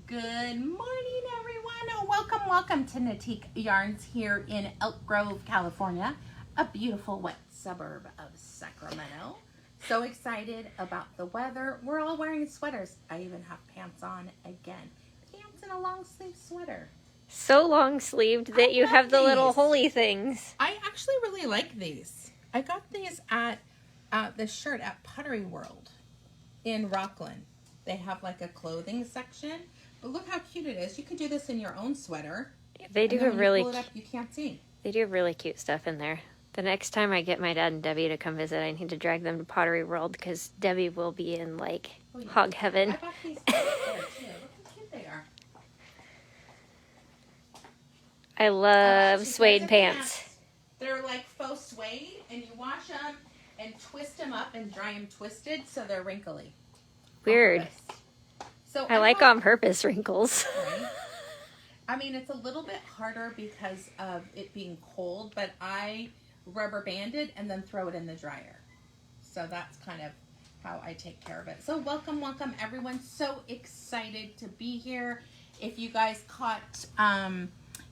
Good morning, everyone. Welcome to Natique Yarns here in Elk Grove, California, a beautiful wet suburb of Sacramento. So excited about the weather. We're all wearing sweaters. I even have pants on again. Pants and a long sleeve sweater. So long sleeved that you have the little holy things. I actually really like these. I got these at the shirt at Pottery World in Rockland. They have like a clothing section. But look how cute it is. You could do this in your own sweater. They do really. You pull it up, you can't see. They do really cute stuff in there. The next time I get my dad and Debbie to come visit, I need to drag them to Pottery World because Debbie will be in like hog heaven. I bought these there too. Look how cute they are. I love suede pants. They're like faux suede, and you wash them and twist them up and dry them twisted so they're wrinkly. Weird. So I like on purpose wrinkles. Right? I mean, it's a little bit harder because of it being cold, but I rubber band it and then throw it in the dryer. So that's kind of how I take care of it. So welcome everyone. So excited to be here. If you guys caught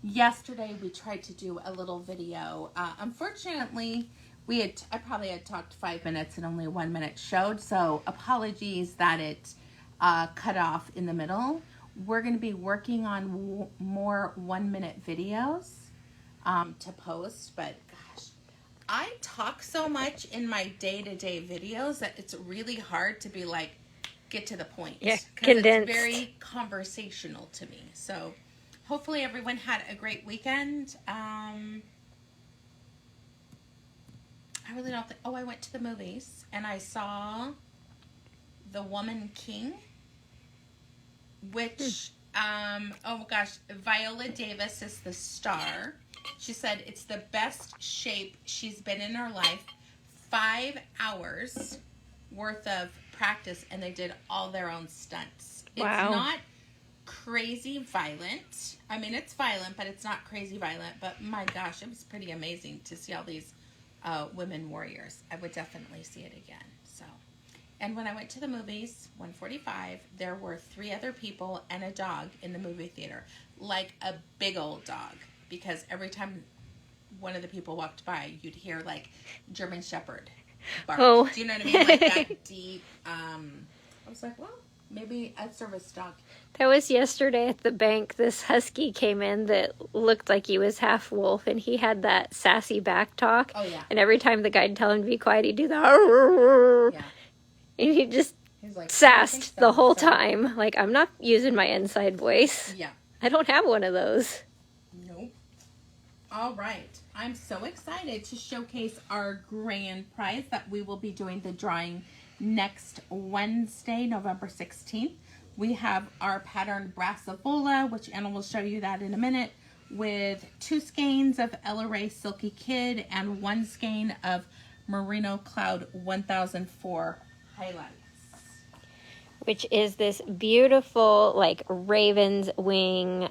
yesterday, we tried to do a little video. Unfortunately, I probably had talked 5 minutes and only 1 minute showed. So apologies that it cut off in the middle. We're going to be working on more 1 minute videos to post, but gosh, I talk so much in my day-to-day videos that it's really hard to be like, get to the point. Yeah, condensed. It's very conversational to me. So hopefully everyone had a great weekend. I really don't think, I went to the movies and I saw The Woman King, which, oh gosh, Viola Davis is the star. She said it's the best shape she's been in her life. 5 hours worth of practice, and they did all their own stunts. Wow. It's not crazy violent. I mean, it's violent, but it's not crazy violent. But my gosh, it was pretty amazing to see all these women warriors. I would definitely see it again. So, and when I went to the movies, 1:45, there were 3 other people and a dog in the movie theater, like a big old dog. Because every time one of the people walked by, you'd hear like German Shepherd bark. Oh. Do you know what I mean? Like that deep. I was like, well, maybe a service dog. That was yesterday at the bank. This husky came in that looked like he was half wolf, and he had that sassy back talk. Oh, yeah. And every time the guy'd tell him to be quiet, he'd do the Yeah. And he just Like, sassed the whole time. Like, I'm not using my inside voice. Yeah. I don't have one of those. Nope. All right. I'm so excited to showcase our grand prize that we will be doing the drawing next Wednesday, November 16th. We have our pattern Brassavola, which Anna will show you that in a minute, with 2 skeins of Ella Rae Silky Kid and 1 skein of Merino Cloud 1004 highlights. Which is this beautiful, like, raven's wing,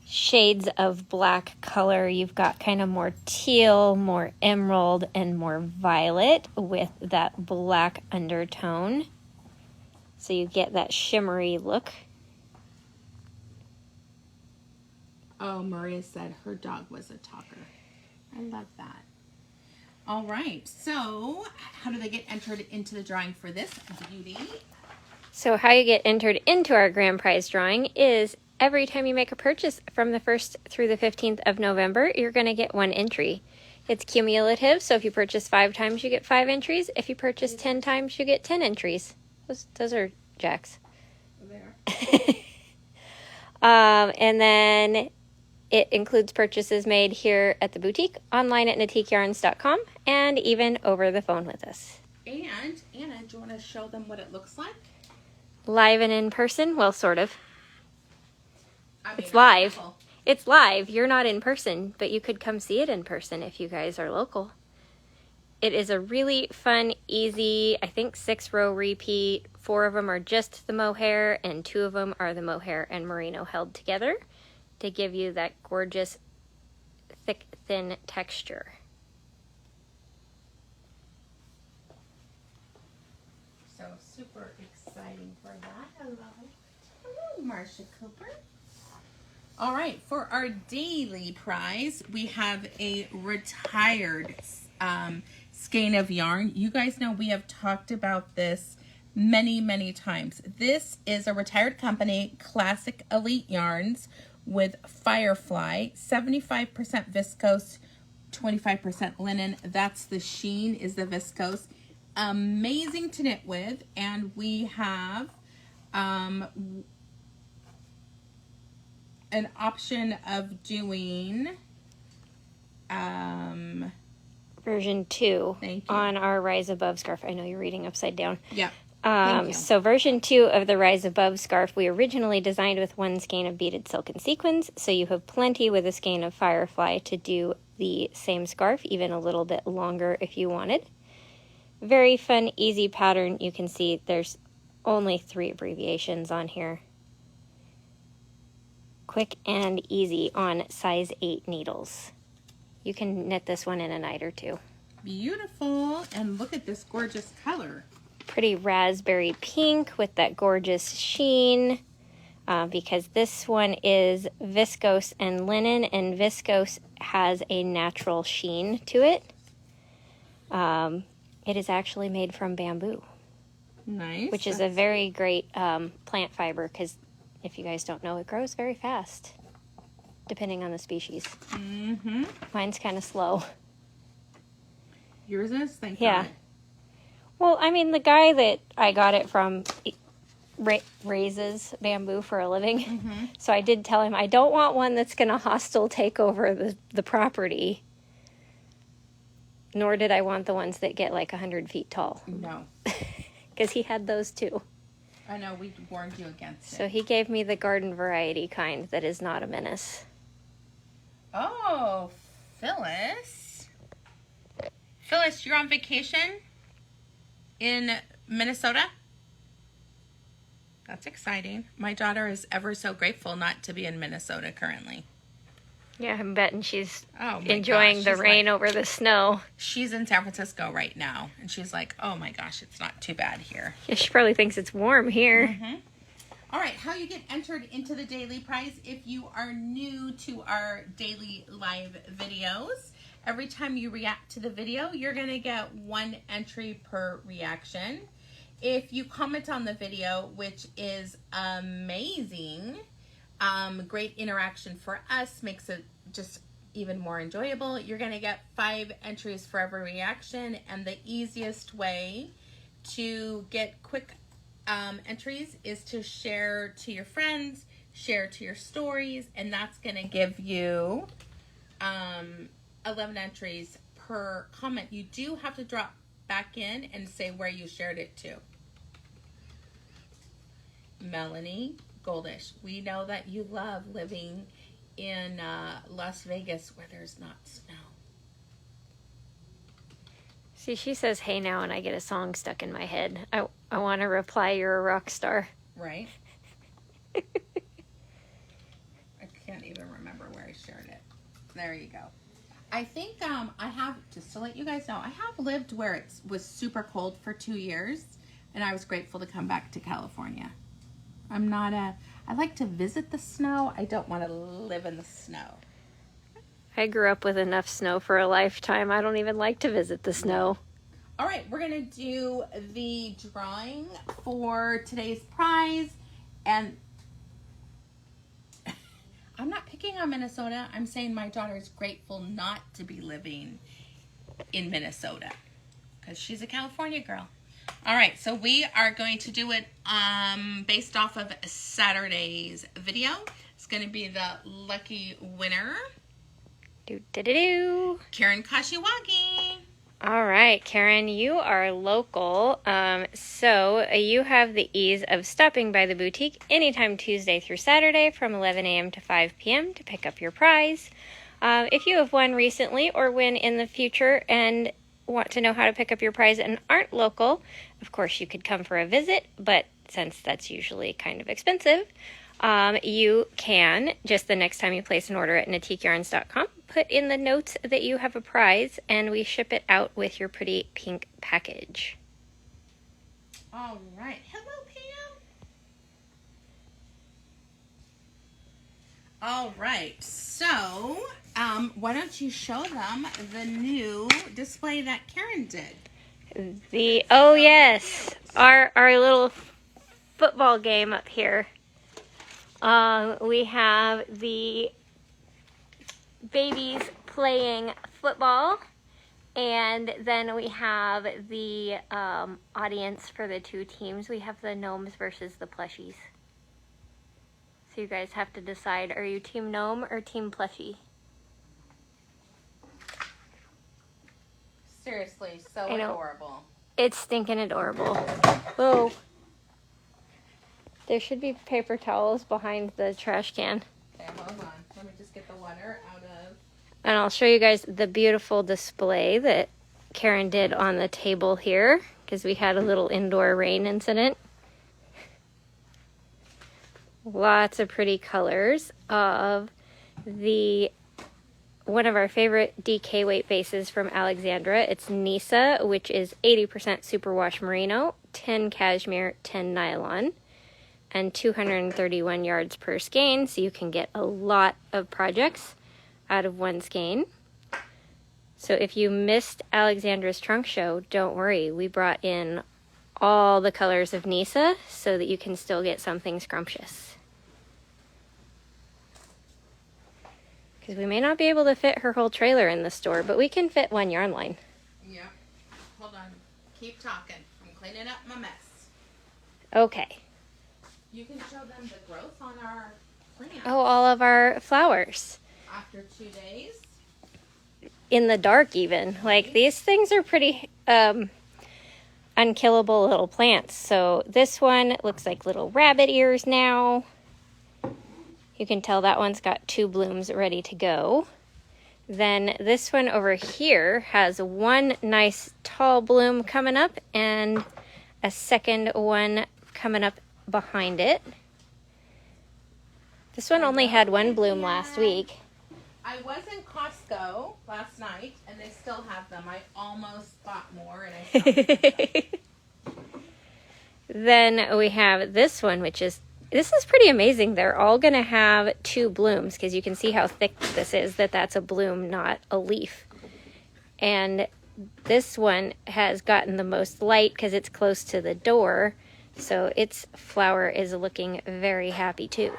shades of black color. You've got kind of more teal, more emerald, and more violet with that black undertone. So you get that shimmery look. Oh, Maria said her dog was a talker. I love that. All right, so how do they get entered into the drawing for this beauty? So how you get entered into our grand prize drawing is every time you make a purchase from the 1st through the 15th of November, you're going to get 1 entry. It's cumulative, so if you purchase 5 times, you get 5 entries. If you purchase 10 times, you get 10 entries. Those are Jack's. There. And then it includes purchases made here at the boutique, online at NatiqueYarns.com, and even over the phone with us. And Anna, do you want to show them what it looks like? Live and in person? Well, sort of. I mean, It's live. It's live. You're not in person, but you could come see it in person if you guys are local. It is a really fun, easy, I think 6-row repeat. 4 of them are just the mohair, and 2 of them are the mohair and merino held together to give you that gorgeous, thick, thin texture. So super exciting for that. I love it. Marcia Cooper. All right, for our daily prize, we have a retired skein of yarn. You guys know we have talked about this many, many times. This is a retired company, Classic Elite Yarns with Firefly, 75% viscose, 25% linen. That's the sheen, is the viscose. Amazing to knit with. And we have an option of doing version 2 Thank you. on our Rise Above scarf. I know you're reading upside down. Yeah. Thank you. So version 2 of the Rise Above scarf, we originally designed with one skein of beaded silk and sequins, so you have plenty with a skein of Firefly to do the same scarf, even a little bit longer if you wanted. Very fun, easy pattern. You can see there's only 3 abbreviations on here. Quick and easy on size 8 needles. You can knit this one in a night or two. Beautiful. And look at this gorgeous color. Pretty raspberry pink with that gorgeous sheen, because this one is viscose and linen, and viscose has a natural sheen to it. It is actually made from bamboo. Nice. Which is a very great plant fiber, because if you guys don't know, it grows very fast, depending on the species. Mm-hmm. Mine's kind of slow. Yours is? Thank Yeah. God. Well, I mean, the guy that I got it from raises bamboo for a living. Mm-hmm. So I did tell him I don't want one that's going to hostile take over the property. Nor did I want the ones that get like 100 feet tall. No. Because he had those too. I know, we warned you against it. So he gave me the garden variety kind that is not a menace. Oh, Phyllis. Phyllis, you're on vacation in Minnesota? That's exciting. My daughter is ever so grateful not to be in Minnesota currently. Yeah, I'm betting she's Oh my enjoying gosh, the she's rain like- over the snow. She's in San Francisco right now, and she's like, oh my gosh, it's not too bad here. Yeah, she probably thinks it's warm here. Mm-hmm. All right, how you get entered into the daily prize if you are new to our daily live videos. Every time you react to the video, you're going to get 1 entry per reaction. If you comment on the video, which is amazing, great interaction for us, makes it just even more enjoyable, you're going to get 5 entries for every reaction. And the easiest way to get quick entries is to share to your friends, share to your stories, and that's going to give you 11 entries per comment. You do have to drop back in and say where you shared it to. Melanie Goldish, we know that you love living in Las Vegas where there's not snow. See, she says, hey now, and I get a song stuck in my head. I want to reply, you're a rock star. Right? I can't even remember where I shared it. There you go. I think I have, just to let you guys know, I have lived where it was super cold for 2 years, and I was grateful to come back to California. I like to visit the snow. I don't want to live in the snow. I grew up with enough snow for a lifetime. I don't even like to visit the snow. All right, we're going to do the drawing for today's prize, and I'm not picking on Minnesota. I'm saying my daughter is grateful not to be living in Minnesota because she's a California girl. All right, so we are going to do it based off of Saturday's video. It's going to be the lucky winner, Do-do-do-do. Karen Kashiwagi. All right, Karen, you are local, so you have the ease of stopping by the boutique anytime Tuesday through Saturday from 11 a.m. to 5 p.m. to pick up your prize. If you have won recently or win in the future and want to know how to pick up your prize and aren't local, of course you could come for a visit, but since that's usually kind of expensive, you can, just the next time you place an order at natiqueyarns.com, put in the notes that you have a prize, and we ship it out with your pretty pink package. All right. Hello, Pam. All right, so why don't you show them the new display that Karen did? Oh yes, our little football game up here. We have the babies playing football, and then we have the audience for the two teams. We have the gnomes versus the plushies. So you guys have to decide, are you team gnome or team plushie? Seriously, so adorable. It's stinking adorable. Whoa. There should be paper towels behind the trash can. Okay, hold on. Let me just get the water out of... And I'll show you guys the beautiful display that Karen did on the table here, because we had a little indoor rain incident. Lots of pretty colors of one of our favorite DK weight bases from Alexandra. It's Nisa, which is 80% superwash merino, 10 cashmere, 10 nylon, and 231 yards per skein, so you can get a lot of projects out of one skein. So if you missed Alexandra's trunk show, don't worry. We brought in all the colors of Nisa so that you can still get something scrumptious. Because we may not be able to fit her whole trailer in the store, but we can fit one yarn line. Yep. Hold on. Keep talking. I'm cleaning up my mess. Okay. You can show them the growth on our plant. Oh, all of our flowers. After 2 days. In the dark even. Like, these things are pretty unkillable little plants. So this one looks like little rabbit ears now. You can tell that one's got 2 blooms ready to go. Then this one over here has one nice tall bloom coming up and a second one coming up behind it. This one only had 1 bloom last week. I was in Costco last night and they still have them. I almost bought more and I stopped. Then we have this one, which is, this is pretty amazing. They're all going to have 2 blooms because you can see how thick this is, that's a bloom, not a leaf. And this one has gotten the most light because it's close to the door. So its flower is looking very happy too.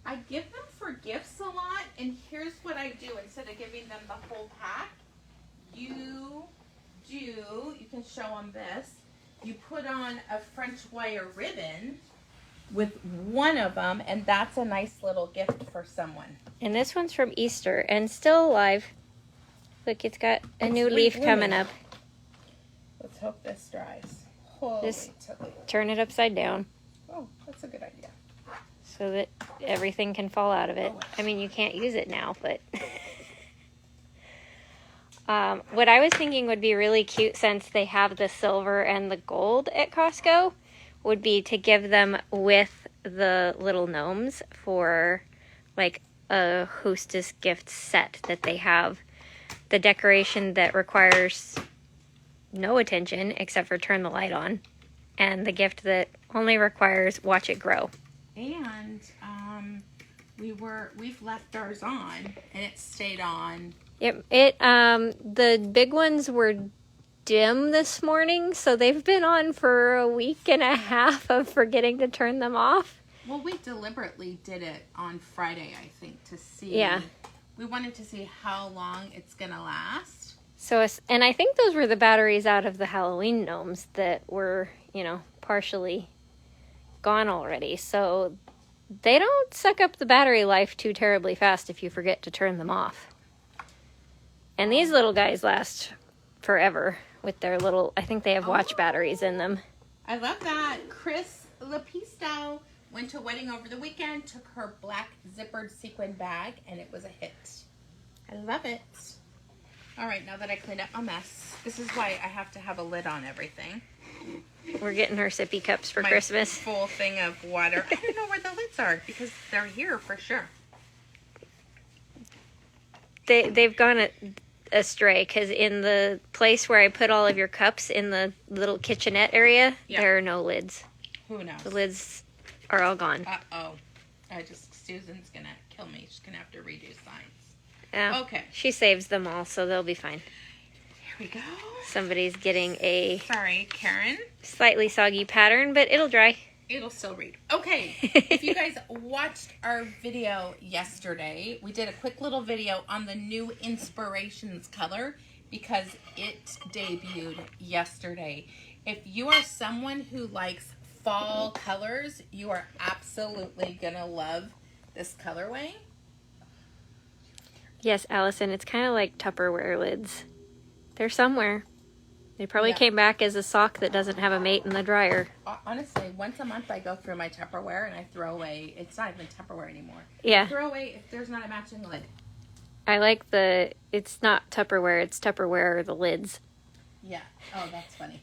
I give them for gifts a lot, and here's what I do. Instead of giving them the whole pack, you can show them this. You put on a French wire ribbon with one of them, and that's a nice little gift for someone. And this one's from Easter and still alive. Look, it's got a new leaf coming up. Let's hope this dries. Just turn it upside down. Oh, that's a good idea. So that everything can fall out of it. I mean, you can't use it now, but... what I was thinking would be really cute, since they have the silver and the gold at Costco, would be to give them with the little gnomes for like a hostess gift set that they have. The decoration that requires no attention except for turn the light on, and the gift that only requires watch it grow. And we've left ours on and it stayed on. Yep. The big ones were dim this morning, so they've been on for a week and a half of forgetting to turn them off. Well, we deliberately did it on Friday, I think, to see. Yeah. We wanted to see how long it's gonna last. So, and I think those were the batteries out of the Halloween gnomes that were, partially gone already. So they don't suck up the battery life too terribly fast if you forget to turn them off. And these little guys last forever with their little, I think they have watch batteries in them. I love that. Chris Lapisto went to a wedding over the weekend, took her black zippered sequin bag, and it was a hit. I love it. All right, now that I cleaned up my mess, this is why I have to have a lid on everything. We're getting her sippy cups for My Christmas. Full thing of water. I don't know where the lids are because they're here for sure. They've gone astray because in the place where I put all of your cups in the little kitchenette area, there are no lids. Who knows? The lids are all gone. Uh-oh. Susan's gonna kill me. She's gonna have to redo signs. Yeah. Okay. She saves them all, so they'll be fine. Here we go. Somebody's getting a Sorry, Karen. slightly soggy pattern, but it'll dry. It'll still read. Okay. If you guys watched our video yesterday, we did a quick little video on the new Inspirations color because it debuted yesterday. If you are someone who likes fall colors, you are absolutely gonna love this colorway. Yes, Allison, it's kind of like Tupperware lids. They're somewhere. They probably came back as a sock that doesn't have a mate in the dryer. Honestly, once a month I go through my Tupperware and I throw away, it's not even Tupperware anymore. Yeah. Throw away if there's not a matching lid. I like it's not Tupperware, it's Tupperware the lids. Yeah. Oh, that's funny.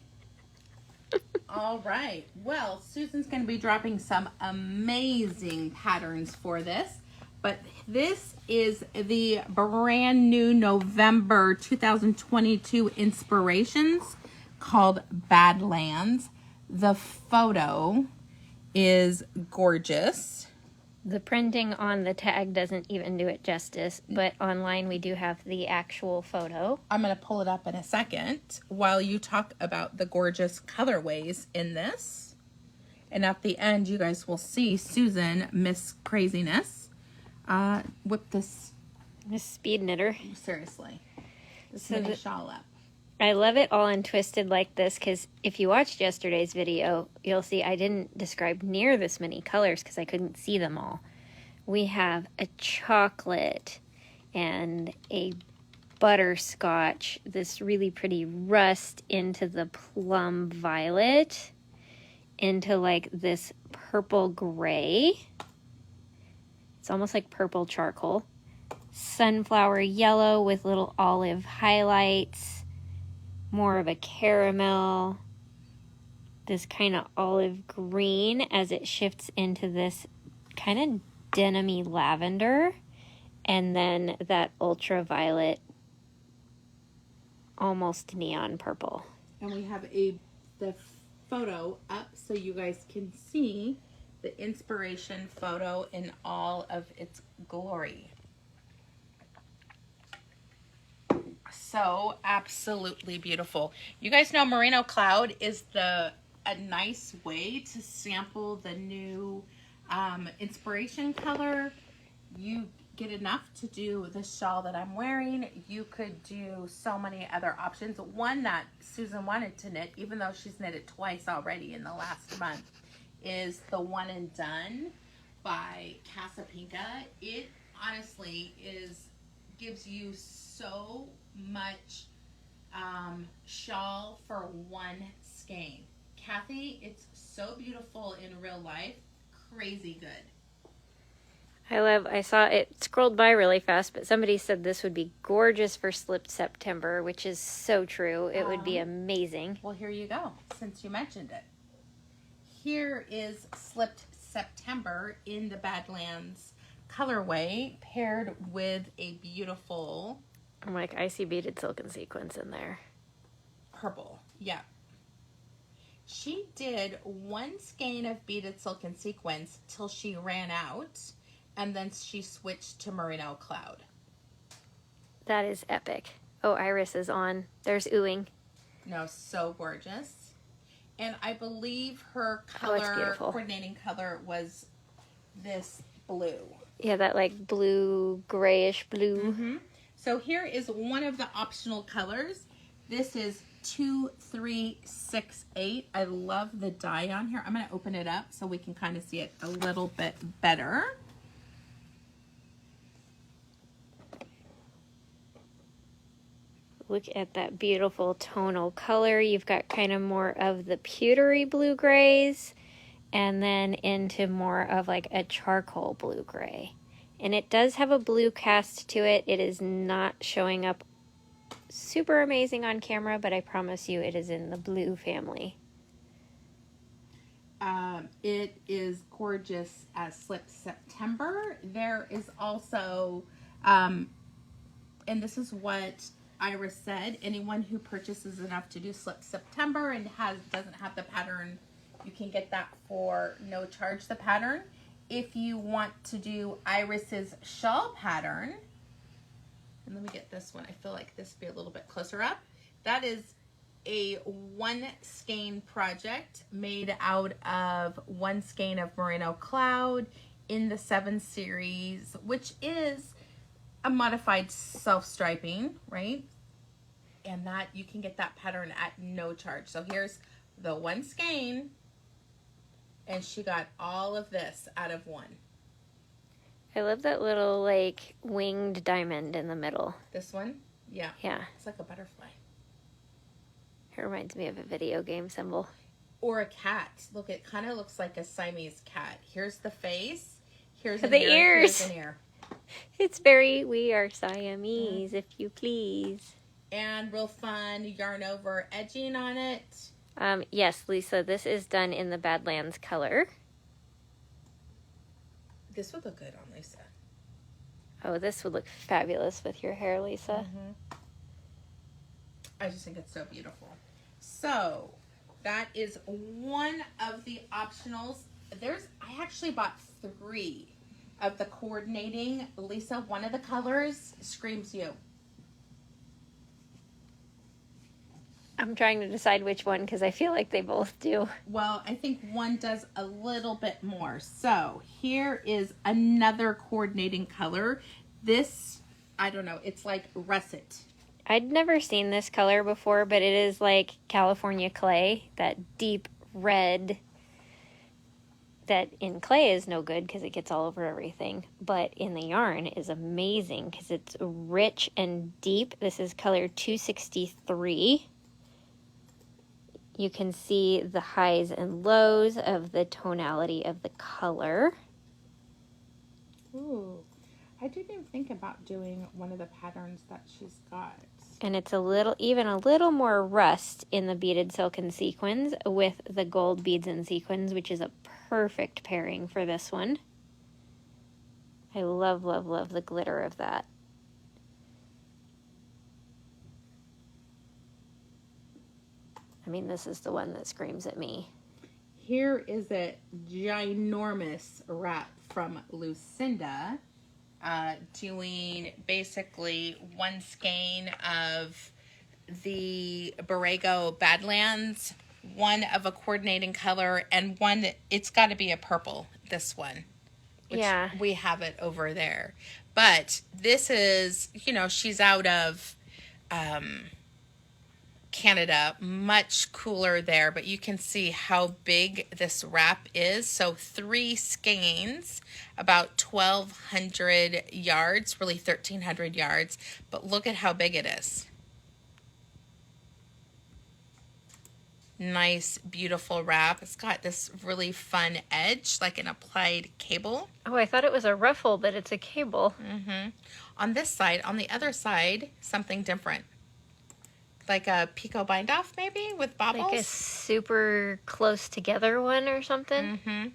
All right. Well, Susan's going to be dropping some amazing patterns for this. But this is the brand new November 2022 Inspirations called Badlands. The photo is gorgeous. The printing on the tag doesn't even do it justice, but online we do have the actual photo. I'm going to pull it up in a second while you talk about the gorgeous colorways in this. And at the end, you guys will see Susan, Miss Craziness, whip this. Miss Speed Knitter. Seriously. This So mini shawl up. I love it all in twisted like this because if you watched yesterday's video, you'll see I didn't describe near this many colors because I couldn't see them all. We have a chocolate and a butterscotch, this really pretty rust into the plum violet, into like this purple gray. It's almost like purple charcoal. Sunflower yellow with little olive highlights. More of a caramel, this kind of olive green as it shifts into this kind of denim-y lavender, and then that ultraviolet, almost neon purple. And we have the photo up so you guys can see the inspiration photo in all of its glory. So absolutely beautiful. You guys know Merino Cloud is a nice way to sample the new inspiration color. You get enough to do the shawl that I'm wearing. You could do so many other options. One that Susan wanted to knit, even though she's knit it twice already in the last month, is the One and Done by Casapinka. It honestly gives you so much shawl for one skein. Kathy, it's so beautiful in real life. Crazy good. I saw it scrolled by really fast, but somebody said this would be gorgeous for Slipped September, which is so true. It would be amazing. Well, here you go, since you mentioned it. Here is Slipped September in the Badlands colorway, paired with a beautiful... I'm like, I see beaded silken sequins in there. Purple, yeah. She did one skein of beaded silken sequins till she ran out, and then she switched to Merino Cloud. That is epic. Oh, Iris is on. There's oohing. No, so gorgeous. And I believe her color, coordinating color was this blue. Yeah, that like blue, grayish blue. Mm-hmm. So here is one of the optional colors. This is 2368. I love the dye on here. I'm going to open it up so we can kind of see it a little bit better. Look at that beautiful tonal color. You've got kind of more of the pewtery blue grays and then into more of like a charcoal blue gray. And it does have a blue cast to it. It is not showing up super amazing on camera, but I promise you it is in the blue family. It is gorgeous as Slipped September. There is also, and this is what Iris said, anyone who purchases enough to do Slipped September and doesn't have the pattern, you can get that for no charge, the pattern. if you want to do Iris's shawl pattern, and let me get this one. I feel like this would be a little bit closer up. That is a 1 skein project made out of 1 skein of Merino Cloud in the 7 series, which is a modified self-striping, right? And that you can get that pattern at no charge. So here's the 1 skein, and she got all of this out of 1. I love that little like winged diamond in the middle. This one? Yeah. Yeah. It's like a butterfly. It reminds me of a video game symbol. Or a cat. Look, it kind of looks like a Siamese cat. Here's the face. Here's the ears. Here's an ear. It's very, we are Siamese, if you please. And real fun yarn over edging on it. Yes, Lisa, this is done in the Badlands color. This would look good on Lisa. Oh, this would look fabulous with your hair, Lisa. I just think it's so beautiful. So that is one of the optionals. I actually bought 3 of the coordinating. Lisa, one of the colors screams you. I'm trying to decide which one because I feel like they both do. Well, I think one does a little bit more. So here is another coordinating color. This, I don't know, it's like russet. I'd never seen this color before, but it is like California clay, that deep red that in clay is no good because it gets all over everything, but in the yarn is amazing because it's rich and deep. This is color 263. You can see the highs and lows of the tonality of the color. Ooh, I didn't even think about doing one of the patterns that she's got. And it's even a little more rust in the beaded silken sequins with the gold beads and sequins, which is a perfect pairing for this one. I love, love, love the glitter of that. I mean, this is the one that screams at me. Here is a ginormous wrap from Lucinda, doing basically 1 skein of the Borrego Badlands, one of a coordinating color, and one, it's got to be a purple, this one. Which yeah. We have it over there. But this is, she's out of Canada, much cooler there, but you can see how big this wrap is. So 3 skeins, about 1,200 yards, really 1,300 yards, but look at how big it is. Nice, beautiful wrap. It's got this really fun edge, like an applied cable. Oh, I thought it was a ruffle, but it's a cable. On this side, on the other side, something different. Like a picot bind off, maybe, with bobbles? Like a super close together one or something?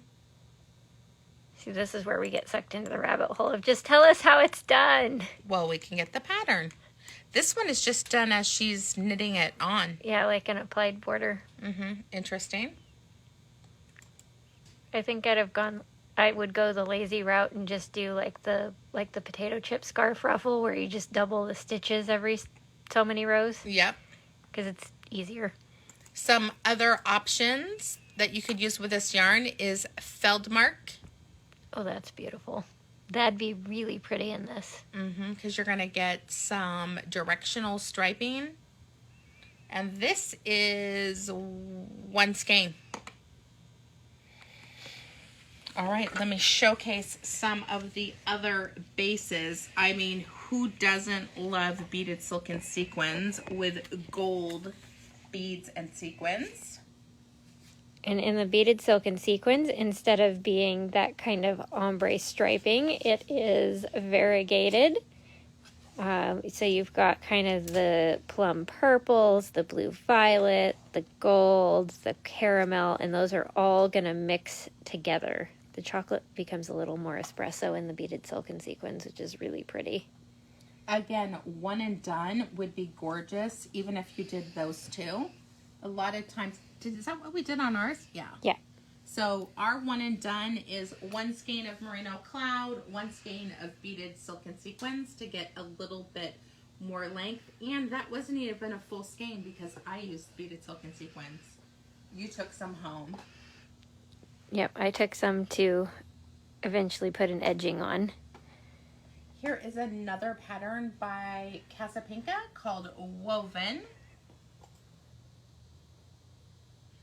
See, this is where we get sucked into the rabbit hole of just tell us how it's done. Well, we can get the pattern. This one is just done as she's knitting it on. Yeah, like an applied border. Interesting. I think I would go the lazy route and just do like the potato chip scarf ruffle where you just double the stitches every so many rows. Yep. Because it's easier. Some other options that you could use with this yarn is Feldmark. Oh, that's beautiful. That'd be really pretty in this. Because you're going to get some directional striping. And this is 1 skein. All right, let me showcase some of the other bases. I mean, who doesn't love beaded silken sequins with gold beads and sequins? And in the beaded silken sequins, instead of being that kind of ombre striping, it is variegated. So you've got kind of the plum purples, the blue violet, the gold, the caramel, and those are all going to mix together. The chocolate becomes a little more espresso in the beaded silken sequins, which is really pretty. Again, one and done would be gorgeous, even if you did those two. A lot of times, is that what we did on ours? Yeah. Yeah. So our one and done is 1 skein of merino cloud, 1 skein of beaded silk and sequins to get a little bit more length. And that wasn't even a full skein because I used beaded silk and sequins. You took some home. Yep, I took some to eventually put an edging on. Here is another pattern by Casapinka called Woven.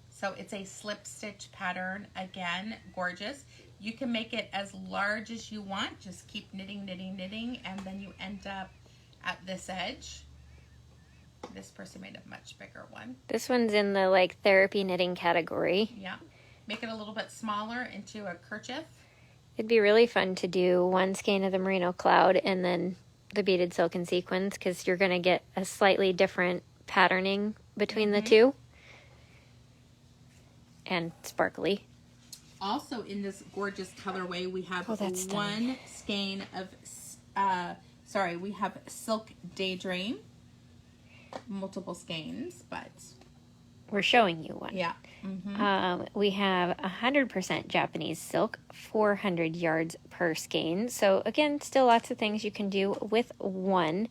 So it's a slip stitch pattern. Again, gorgeous. You can make it as large as you want. Just keep knitting, knitting, knitting, and then you end up at this edge. This person made a much bigger one. This one's in the like therapy knitting category. Yeah. Make it a little bit smaller into a kerchief. It'd be really fun to do 1 skein of the merino cloud and then the beaded silk and sequins because you're going to get a slightly different patterning between the two. And sparkly. Also in this gorgeous colorway, we have that's stunning. 1 skein of, we have Silk Daydream. Multiple skeins, but we're showing you one. Yeah. We have 100% Japanese silk, 400 yards per skein. So again, still lots of things you can do with one,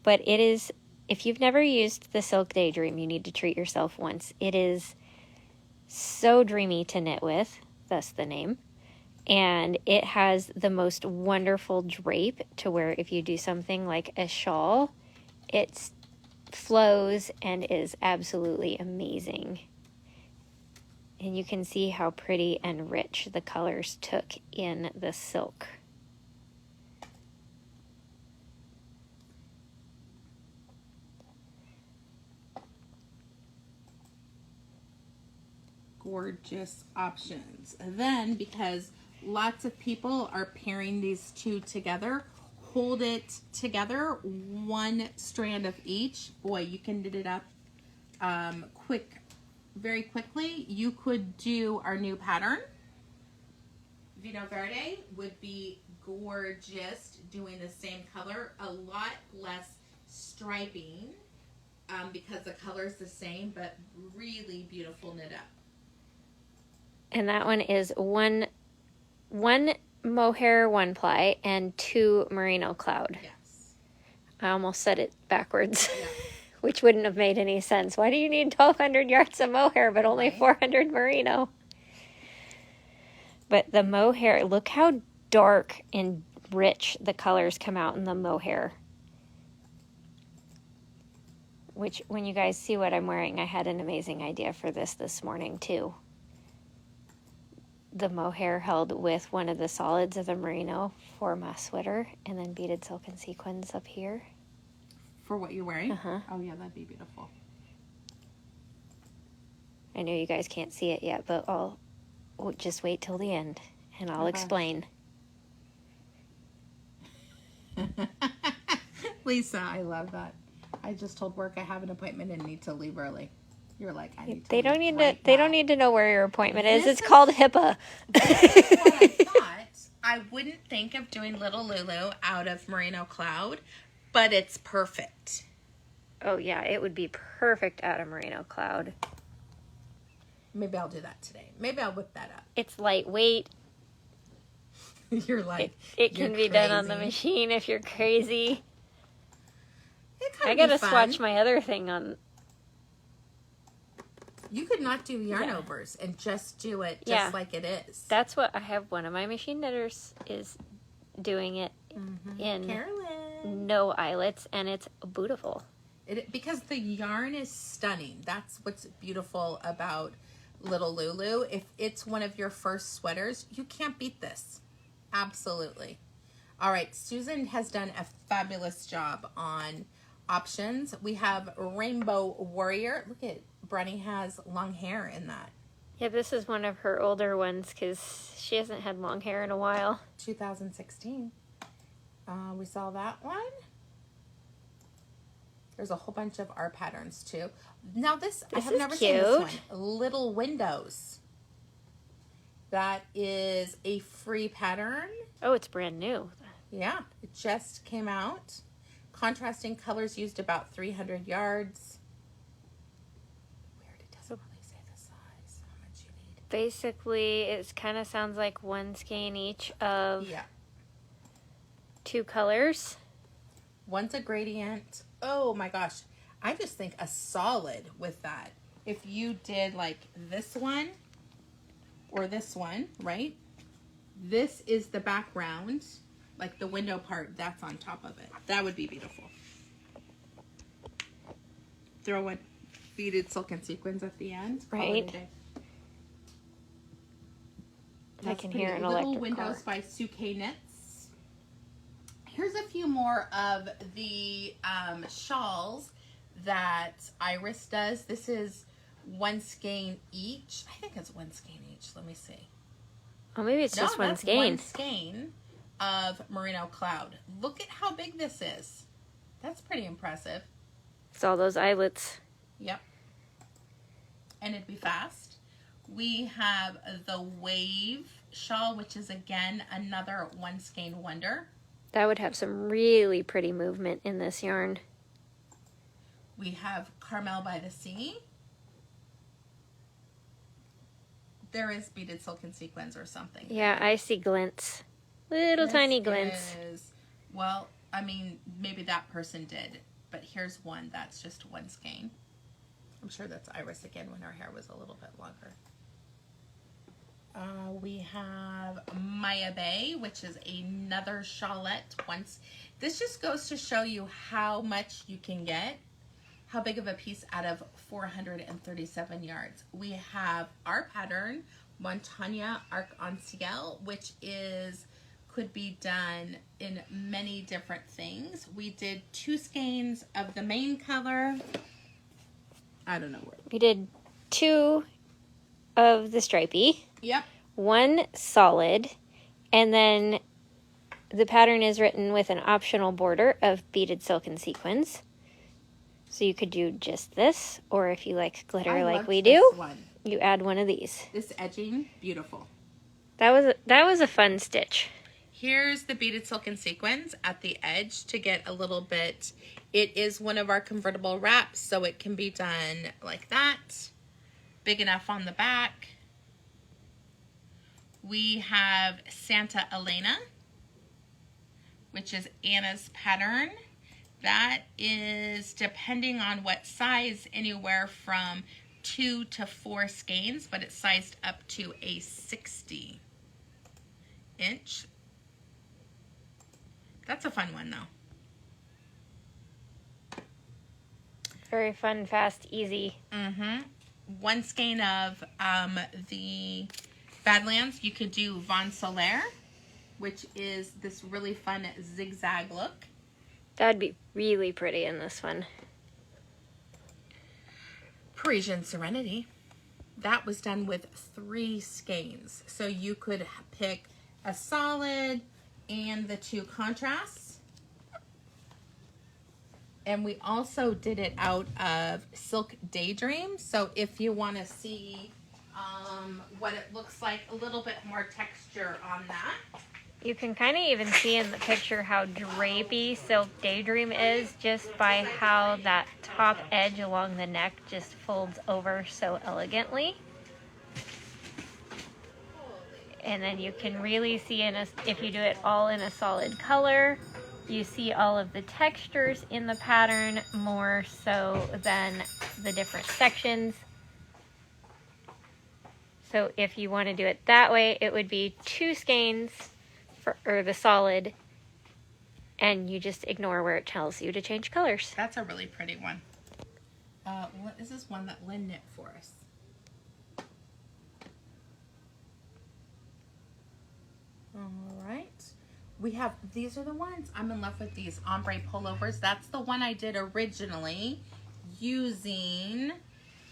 but it is, if you've never used the Silk Daydream, you need to treat yourself once. It is so dreamy to knit with, thus the name. And it has the most wonderful drape to where if you do something like a shawl, it flows and is absolutely amazing. And you can see how pretty and rich the colors took in the silk. Gorgeous options. And then, because lots of people are pairing these two together, hold it together, 1 strand of each. Boy, you can knit it up very quickly. You could do our new pattern. Vino Verde would be gorgeous doing the same color, a lot less striping because the color is the same, but really beautiful knit up. And that one is one mohair 1 ply and 2 merino cloud. Yes. I almost said it backwards, Yeah. which wouldn't have made any sense. Why do you need 1,200 yards of mohair but only 400 merino? But the mohair, look how dark and rich the colors come out in the mohair. Which, when you guys see what I'm wearing, I had an amazing idea for this morning too. The mohair held with one of the solids of the merino for my sweater, and then beaded silk and sequins up here. For what you're wearing? Uh-huh. Oh yeah, that'd be beautiful. I know you guys can't see it yet, but I'll just wait till the end, and I'll explain. Lisa, I love that. I just told work I have an appointment and need to leave early. You're like, I need to. They don't leave need right to. They now. don't need to know where your appointment is. This It's called HIPAA. This is what I thought. I wouldn't think of doing Little Lulu out of merino cloud, but it's perfect. Oh yeah, it would be perfect out of merino cloud. Maybe I'll do that today. Maybe I'll whip that up. It's lightweight. You're like, It can you're be done on the crazy. machine if you're crazy. It could I be gotta fun. swatch my other thing on. You could not do yarn Yeah. overs and just do it just Yeah. like it is. That's what I have. One of my machine knitters is doing it in Carolyn. no eyelets, and it's beautiful. Because the yarn is stunning. That's what's beautiful about Little Lulu. If it's one of your first sweaters, you can't beat this. Absolutely. All right, Susan has done a fabulous job on options. We have Rainbow Warrior. Look at Brenny has long hair in that. Yeah, this is one of her older ones because she hasn't had long hair in a while. 2016. We saw that one. There's a whole bunch of our patterns too. Now I have is never seen this one. cute. Little Windows. That is a free pattern. Oh, it's brand new. Yeah, it just came out. Contrasting colors used about 300 yards. Weird, it doesn't really say the size, how much you need. basically it kind of sounds like one skein each of Yeah. 2 colors. One's a gradient. Oh my gosh. I just think a solid with that. If you did like this one or this one, right? This is the background, like the window part, that's on top of it. That would be beautiful. Throw a beaded silken sequins at the end. Right. I can hear an Little electric car. Windows by Suke Knits. Here's a few more of the shawls that Iris does. This is 1 skein each. I think it's 1 skein each. Let me see. Oh, maybe it's just one that's skein. 1 skein of Merino Cloud. Look at how big this is. That's pretty impressive. It's all those eyelets. Yep. And it'd be fast. We have the Wave shawl, which is again another 1 skein wonder. That would have some really pretty movement in this yarn. We have Carmel by the Sea. There is beaded silken sequins or something. Yeah, I see glints. Little tiny glints. Well, I mean, maybe that person did, but here's one that's just 1 skein. I'm sure that's Iris again when her hair was a little bit longer. We have Maya Bay, which is another shawlette. This just goes to show you how much you can get, how big of a piece out of 437 yards. We have our pattern, Montagne Arc-en-Ciel, which could be done in many different things. We did 2 skeins of the main color. I don't know where. We did 2 of the stripey. Yep. 1 solid, and then the pattern is written with an optional border of beaded silken sequins. So you could do just this, or if you like glitter like we do, you add one of these. This edging, beautiful. That was a fun stitch. Here's the beaded silken sequins at the edge to get a little bit. It is one of our convertible wraps, so it can be done like that. Big enough on the back. We have Santa Elena, which is Anna's pattern. That is, depending on what size, anywhere from 2 to 4 skeins, but it's sized up to a 60 inch. That's a fun one, though. Very fun, fast, easy. 1 skein of the Badlands. You could do Von Solaire, which is this really fun zigzag look. That'd be really pretty in this one. Parisian Serenity. That was done with 3 skeins. So you could pick a solid and the 2 contrasts. And we also did it out of Silk Daydream. So if you want to see what it looks like, a little bit more texture on that. You can kind of even see in the picture how drapey Silk Daydream is just by how that top edge along the neck just folds over so elegantly. And then you can really see if you do it all in a solid color, you see all of the textures in the pattern more so than the different sections. So if you want to do it that way, it would be 2 skeins or the solid, and you just ignore where it tells you to change colors. That's a really pretty one. What is this one that Lynn knit for us? All right. We have, these are the ones. I'm in love with these ombre pullovers. That's the one I did originally using,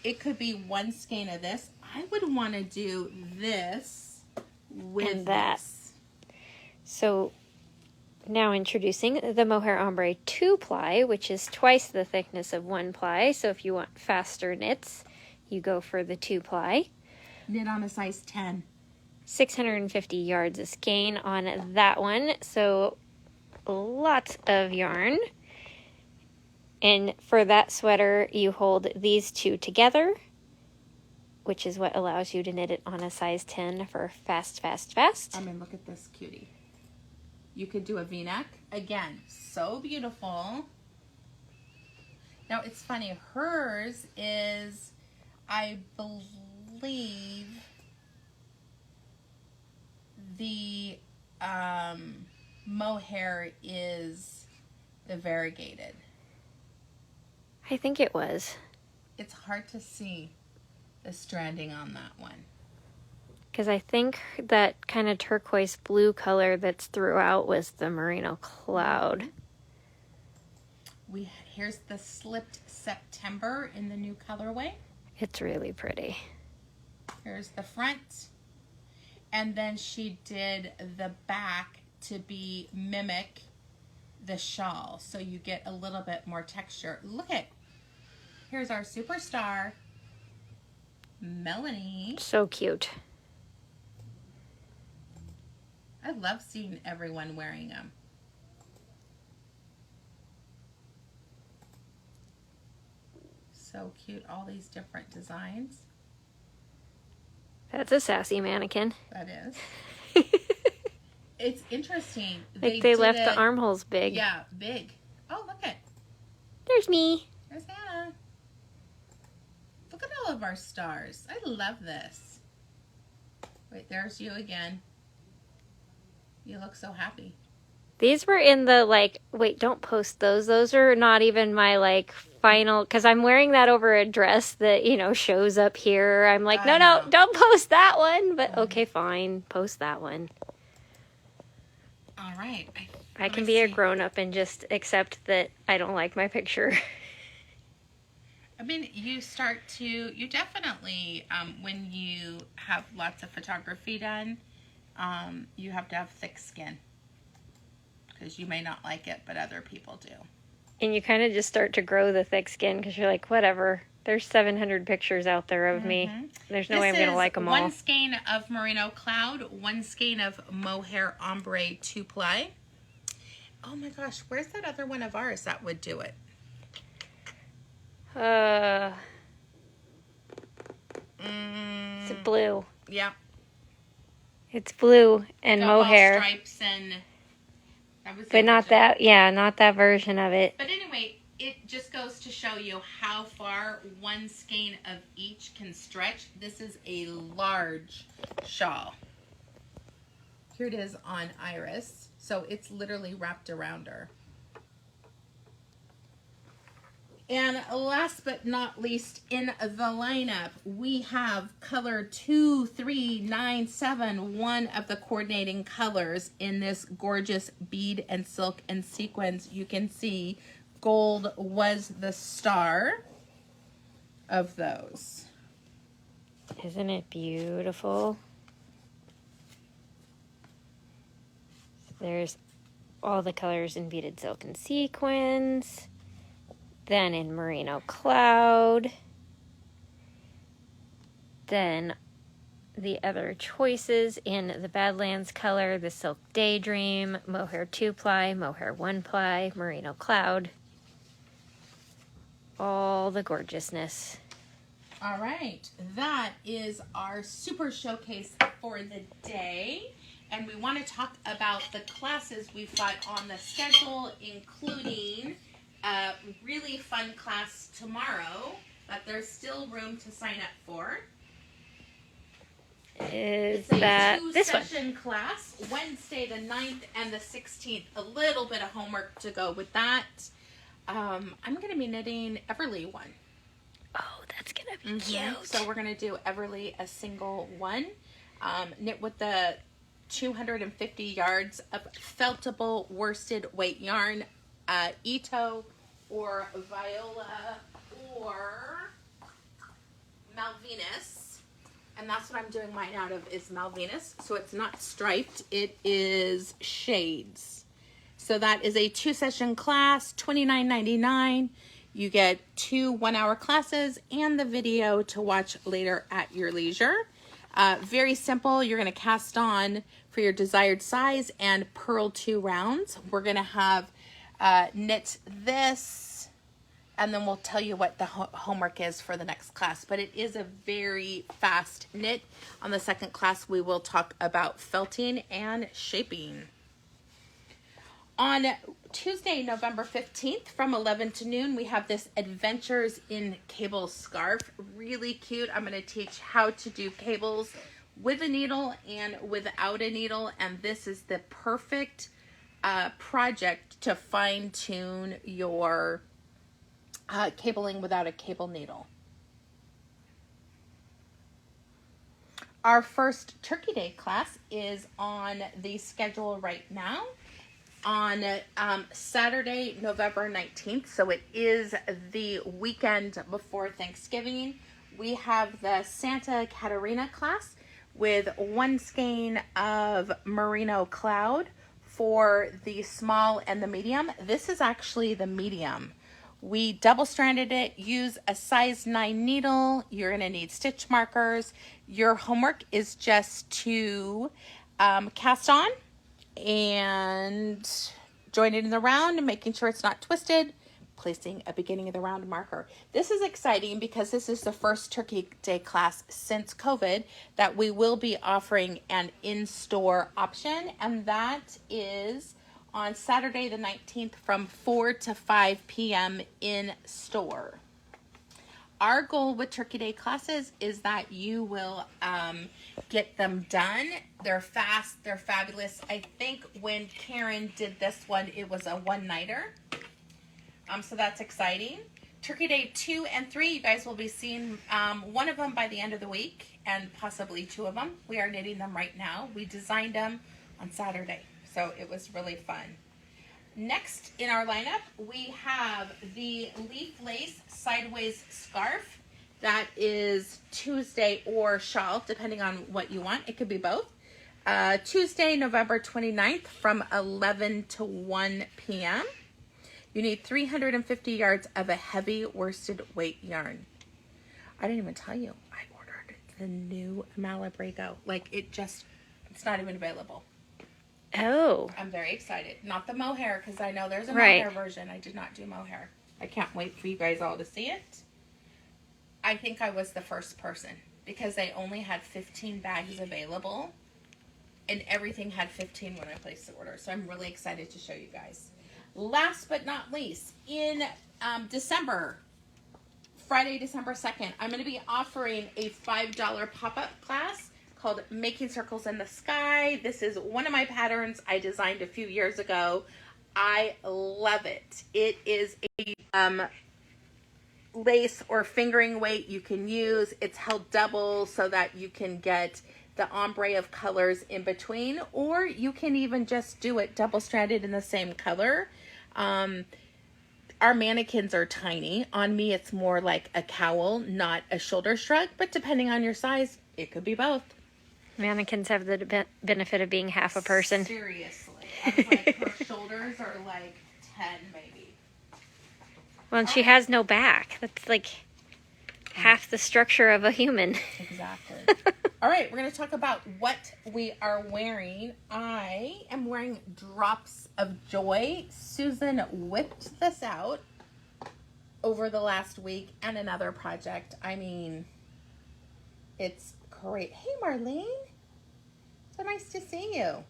it could be 1 skein of this. I would want to do this with this. So now introducing the Mohair Ombre 2-ply, which is twice the thickness of 1-ply. So if you want faster knits, you go for the 2-ply. Knit on a size 10. 650 yards a skein on that one. So lots of yarn. And for that sweater, you hold these 2 together which is what allows you to knit it on a size 10 for fast, fast, fast. I mean, look at this cutie. You could do a V-neck. Again, so beautiful. Now, it's funny. Hers is, I believe, the mohair is the variegated. I think it was. It's hard to see the stranding on that one. Because I think that kind of turquoise blue color that's throughout was the Merino Cloud. Here's the slipped September in the new colorway. It's really pretty. Here's the front. And then she did the back to mimic the shawl. So you get a little bit more texture. Look at, here's our superstar, Melanie. So cute. I love seeing everyone wearing them. So cute, all these different designs. That's a sassy mannequin. That is. It's interesting. Like they left the armholes big. Yeah, big. Oh, look at. There's me. There's Hannah. Look at all of our stars. I love this. Wait, there's you again. You look so happy. These were in the, like, wait, don't post those. Those are not even my, like, final, because I'm wearing that over a dress that, you know, shows up here. I'm like, no, don't post that one. But, okay, fine. Post that one. All right. I can be a grown-up and just accept that I don't like my picture. I mean, you definitely, when you have lots of photography done, you have to have thick skin. Because you may not like it, but other people do. And you kind of just start to grow the thick skin because you're like, whatever. There's 700 pictures out there of me. There's no way I'm going to like them all. One skein of Merino Cloud, one skein of mohair ombre 2-ply. Oh my gosh, where's that other one of ours that would do it? It's blue. Yeah. It's blue and mohair. Stripes and... But not that, yeah, not that version of it. But anyway, it just goes to show you how far one skein of each can stretch. This is a large shawl. Here it is on Iris. So it's literally wrapped around her. And last but not least in the lineup, we have color 2397, one of the coordinating colors in this gorgeous bead and silk and sequins. You can see gold was the star of those. Isn't it beautiful? There's all the colors in beaded silk and sequins. Then in Merino Cloud. Then the other choices in the Badlands color, the Silk Daydream, Mohair 2-ply, Mohair 1-ply, Merino Cloud. All the gorgeousness. All right, that is our super showcase for the day. And we want to talk about the classes we've got on the schedule, including a really fun class tomorrow that there's still room to sign up for. It's a this one? two-session class, Wednesday the 9th and the 16th. A little bit of homework to go with that. I'm going to be knitting Everly one. Oh, that's going to be cute. So we're going to do Everly a single one. Knit with the 250 yards of feltable worsted weight yarn. Ito or Viola or Malvinus, and that's what I'm doing mine out of is Malvinus. So it's not striped, it is shades. So that is a 2-session class, $29.99. You get 2 one-hour classes and the video to watch later at your leisure. Very simple. You're going to cast on for your desired size and purl 2 rounds. We're going to have knit this and then we'll tell you what the homework is for the next class. But it is a very fast knit. On the second class, we will talk about felting and shaping. On Tuesday, November 15th from 11 to noon, we have this Adventures in Cables scarf. Really cute. I'm going to teach how to do cables with a needle and without a needle. And this is the perfect project to fine tune your cabling without a cable needle. Our first Turkey Day class is on the schedule right now on Saturday, November 19th. So it is the weekend before Thanksgiving. We have the Santa Catarina class with one skein of Merino Cloud for the small and the medium. This is actually the medium. We double stranded it. Use a size 9 needle. You're going to need stitch markers. Your homework is just to cast on and join it in the round, making sure it's not twisted, placing a beginning of the round marker. This is exciting because this is the first Turkey Day class since COVID that we will be offering an in-store option, and that is on Saturday the 19th from 4 to 5 p.m. in store. Our goal with Turkey Day classes is that you will get them done. They're fast, they're fabulous. I think when Karen did this one, it was a one-nighter. So that's exciting. Turkey Day 2 and 3, you guys will be seeing one of them by the end of the week and possibly 2 of them. We are knitting them right now. We designed them on Saturday, so it was really fun. Next in our lineup, we have the leaf lace sideways scarf. That is Tuesday or shawl, depending on what you want. It could be both. Tuesday, November 29th from 11 to 1 p.m. You need 350 yards of a heavy worsted weight yarn. I didn't even tell you. I ordered the new Malabrigo. Like, it's not even available. Oh. I'm very excited. Not the mohair, because I know there's a Right. mohair version. I did not do mohair. I can't wait for you guys all to see it. I think I was the first person because they only had 15 bags available and everything had 15 when I placed the order. So I'm really excited to show you guys. Last but not least, in December, Friday, December 2nd, I'm going to be offering a $5 pop-up class called Making Circles in the Sky. This is one of my patterns I designed a few years ago. I love it. It is a lace or fingering weight you can use. It's held double so that you can get the ombre of colors in between, or you can even just do it double stranded in the same color. Our mannequins are tiny. On me, it's more like a cowl, not a shoulder shrug, but depending on your size, it could be both. Mannequins have the benefit of being half a person. Seriously. I was like, her shoulders are like 10 maybe. Well, and she has no back. That's like half the structure of a human. Exactly. All right, we're going to talk about what we are wearing. I am wearing Drops of Joy. Susan whipped this out over the last week and another project. I mean, it's great. Hey, Marlene. So nice to see you.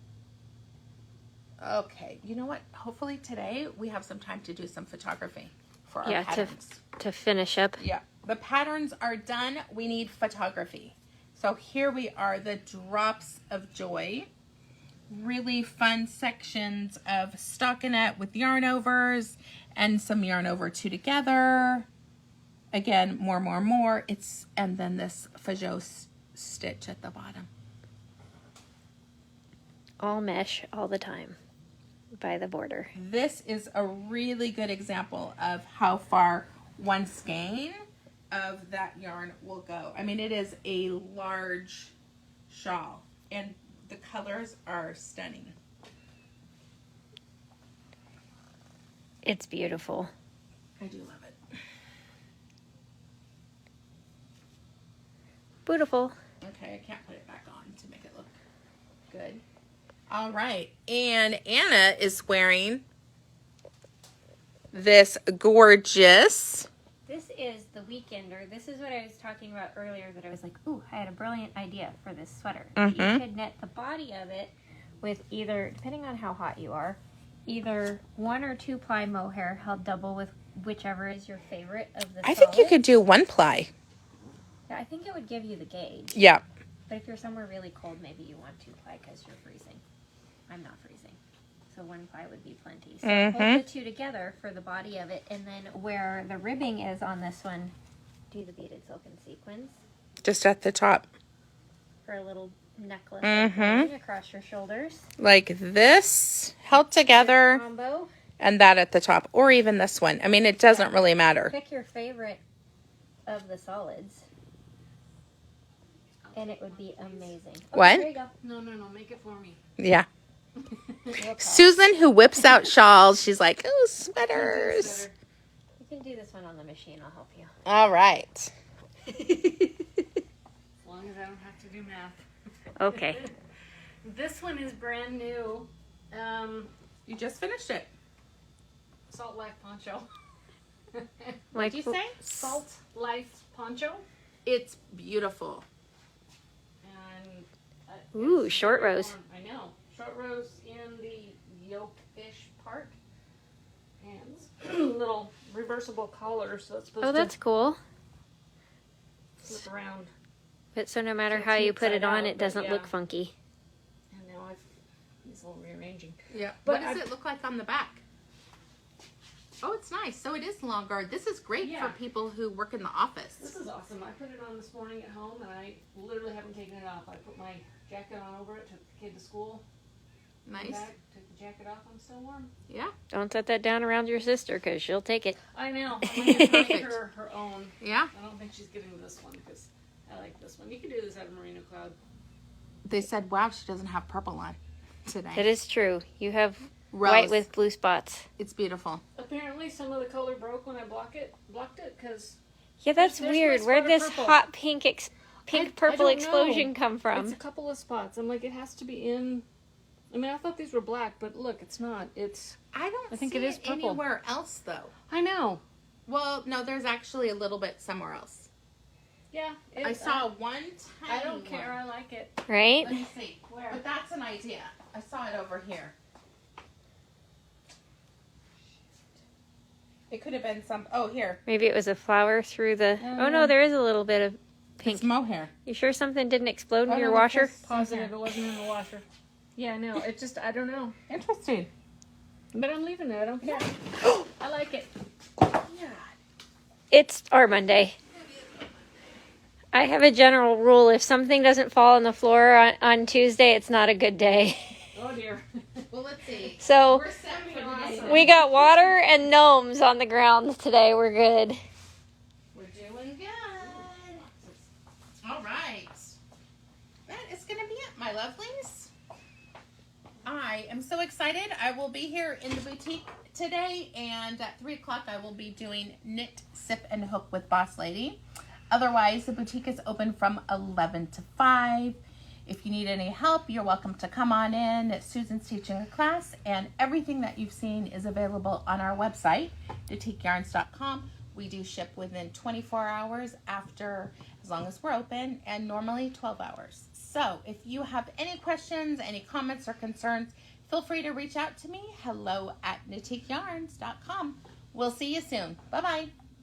Okay, you know what? Hopefully today we have some time to do some photography for our patterns. to finish up. Yeah, the patterns are done. We need photography. So here we are, the Drops of Joy. Really fun sections of stockinette with yarn overs and some yarn over 2 together. Again, more. And then this Fajot stitch at the bottom. All mesh all the time by the border. This is a really good example of how far one skein of that yarn will go. I mean, it is a large shawl and the colors are stunning. It's beautiful. I do love it. Beautiful. Okay, I can't put it back on to make it look good. All right, and Anna is wearing this gorgeous. This is the Weekender. This is what I was talking about earlier, that I was like, ooh, I had a brilliant idea for this sweater. You could knit the body of it with either, depending on how hot you are, either 1 or 2 ply mohair held double with whichever is your favorite of the I think you solids. could do 1 ply. Yeah, I think it would give you the gauge. Yeah. But if you're somewhere really cold, maybe you want 2 ply because you're freezing. I'm not freezing. So 1 ply would be plenty. So hold the 2 together for the body of it, and then where the ribbing is on this one, do the beaded silken sequins Just at the top. for a little necklace across your shoulders. Like this, held together, Combo. and that at the top. Or even this one. I mean, it doesn't really matter. Pick your favorite of the solids, and it would be amazing. Okay, What? There you go. No, make it for me. Yeah. Susan, who whips out shawls, she's like, ooh, sweaters. You can do this one on the machine. I'll help you. All right. As long as I don't have to do math. Okay. This one is brand new. You just finished it. Salt Life Poncho. Like, What'd you say? Salt Life Poncho. It's beautiful. And ooh, it's short very rows. warm. I know. Short rows in the yoke-ish part. And little reversible collar, so it's supposed Oh, that's cool. to slip around. But so no matter So how it's you put it inside on, out, it but doesn't yeah. look funky. And now it's a little rearranging. Yeah. But What does it look like on the back? Oh, it's nice. So it is longer. This is great Yeah. for people who work in the office. This is awesome. I put it on this morning at home, and I literally haven't taken it off. I put my jacket on over it, took the kid to school. Came Nice. back, took the jacket off. I'm still warm. Yeah. Don't set that down around your sister, because she'll take it. I know. I'm going to find her own. Yeah. I don't think she's getting this one because I like this one. You can do this out of Merino Cloud. They said, wow, she doesn't have purple on today. That is true. You have Rose. white with blue spots. It's beautiful. Apparently, some of the color broke when I blocked it because Yeah, that's There's weird. my Where'd spot of this purple. hot pink purple don't know. explosion come it's from? a couple of spots. I'm like, it has to be in. I mean, I thought these were black, but look, it's not. It's. I don't I think see it is purple. anywhere else, though. I know. Well, no, there's actually a little bit somewhere else. Yeah. I saw one tiny I don't care. one. I like it. Right? Let me see. Where? But that's an idea. I saw it over here. It could have been some. Oh, here. Maybe it was a flower through the... Oh, no. no, there is a little bit of pink. It's mohair. You sure something didn't explode in Oh, your no, washer? that's Positive it wasn't in the washer. Yeah, no. It just, I don't know. Interesting. But I'm leaving it. I don't care. I like it. Yeah. It's our Monday. I have a general rule. If something doesn't fall on the floor on Tuesday, it's not a good day. Oh, dear. Well, let's see. So We're set for today. we got water and gnomes on the ground today. We're good. We're doing good. All right. That is going to be it, my lovelies. I am so excited. I will be here in the boutique today, and at 3 o'clock I will be doing Knit, Sip, and Hook with Boss Lady. Otherwise, the boutique is open from 11 to 5. If you need any help, you're welcome to come on in. Susan's teaching a class, and everything that you've seen is available on our website, boutiqueyarns.com. We do ship within 24 hours after, as long as we're open, and normally 12 hours. So if you have any questions, any comments or concerns, feel free to reach out to me. hello@boutiqueyarns.com. We'll see you soon. Bye-bye.